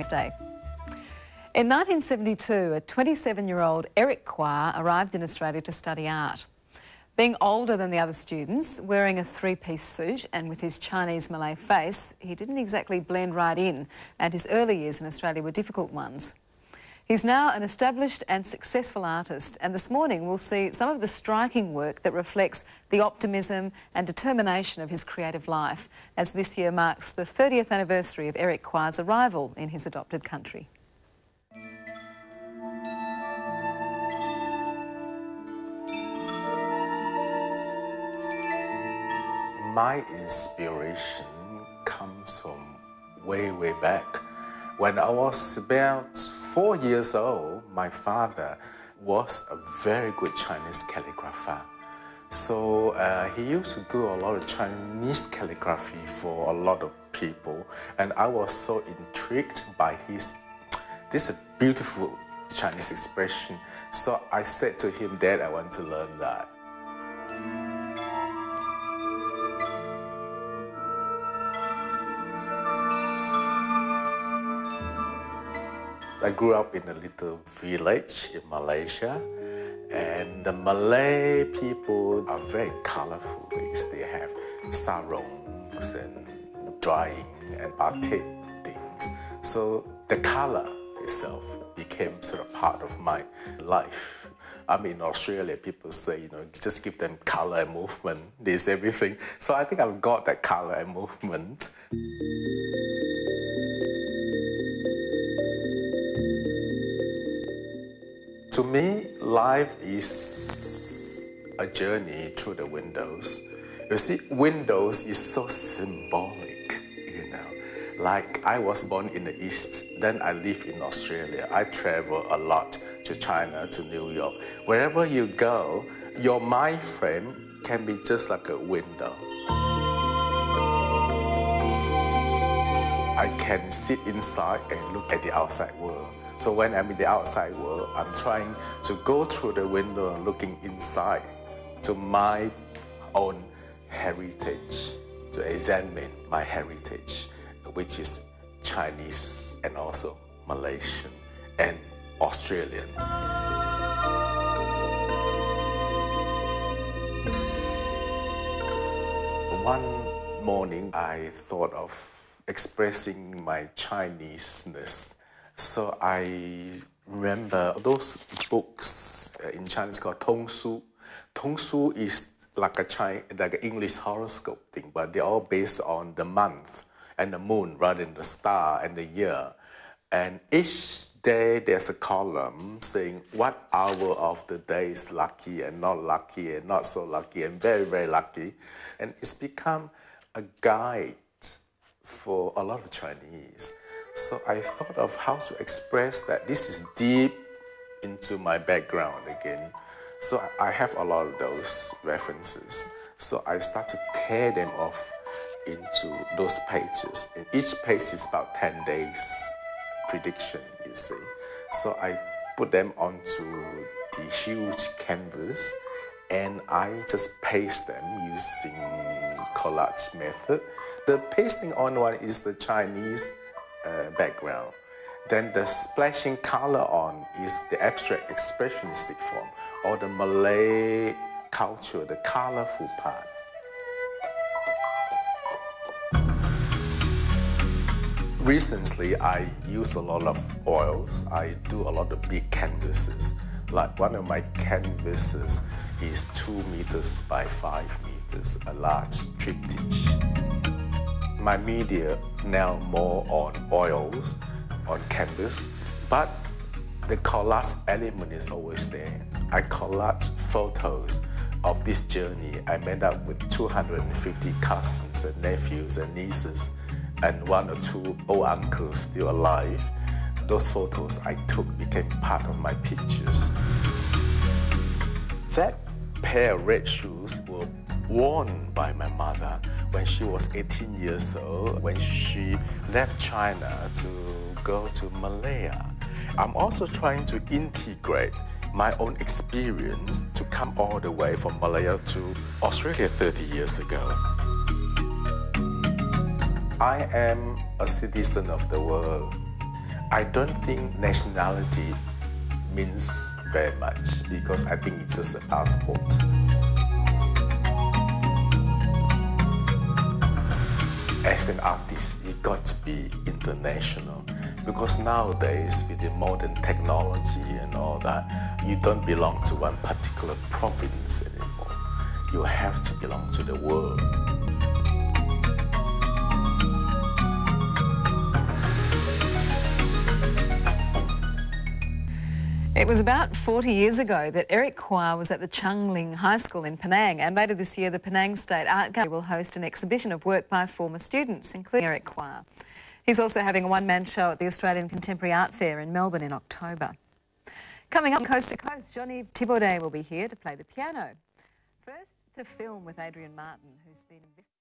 Day. In 1972, a 27-year-old Eric Quah arrived in Australia to study art. Being older than the other students, wearing a three-piece suit and with his Chinese Malay face, he didn't exactly blend right in, and his early years in Australia were difficult ones. He's now an established and successful artist, and this morning we'll see some of the striking work that reflects the optimism and determination of his creative life, as this year marks the 30th anniversary of Eric Quah's arrival in his adopted country. My inspiration comes from way back. When I was about 4 years old, my father was a very good Chinese calligrapher. So he used to do a lot of Chinese calligraphy for a lot of people. And I was so intrigued by this beautiful Chinese expression. So I said to him, Dad, I want to learn that. I grew up in a little village in Malaysia, and the Malay people are very colorful. They have sarongs and drawing and batik things. So the color itself became sort of part of my life. I'm in Australia, people say, just give them color and movement, there's everything. So I think I've got that color and movement. To me, life is a journey through the windows. You see, windows is so symbolic, Like I was born in the East, then I live in Australia. I travel a lot to China, to New York. Wherever you go, your mind frame can be just like a window. I can sit inside and look at the outside world. So when I'm in the outside world, I'm trying to go through the window and looking inside to my own heritage, to examine my heritage, which is Chinese and also Malaysian and Australian. One morning, I thought of expressing my Chineseness. So I remember those books in Chinese called Tong Su. Tong Su is like an English horoscope thing, but they're all based on the month and the moon rather than the star and the year. And each day there's a column saying what hour of the day is lucky and not so lucky and very lucky. And it's become a guide for a lot of Chinese. So I thought of how to express that. This is deep into my background again. So I have a lot of those references. So I start to tear them off into those pages. And each page is about 10 days prediction, you see. So I put them onto the huge canvas and I just paste them using collage method. The pasting on one is the Chinese background. Then the splashing color on is the abstract expressionistic form, or the Malay culture, the colorful part. Recently, I use a lot of oils. I do a lot of big canvases. Like one of my canvases is 2 meters by 5 meters, a large triptych. My media now more on oils, on canvas, but the collage element is always there. I collage photos of this journey. I met up with 250 cousins and nephews and nieces and 1 or 2 old uncles still alive. Those photos I took became part of my pictures. That pair of red shoes were worn by my mother when she was 18 years old, when she left China to go to Malaya. I'm also trying to integrate my own experience to come all the way from Malaya to Australia 30 years ago. I am a citizen of the world. I don't think nationality means very much because I think it's just a passport. As an artist, you got to be international because nowadays with the modern technology and all that, you don't belong to one particular province anymore. You have to belong to the world. It was about 40 years ago that Eric Quah was at the Chungling High School in Penang, and later this year the Penang State Art Gallery will host an exhibition of work by former students, including Eric Quah. He's also having a one-man show at the Australian Contemporary Art Fair in Melbourne in October. Coming up Coast to Coast, Johnny Thibaudet will be here to play the piano. First, to film with Adrian Martin, who's been investigating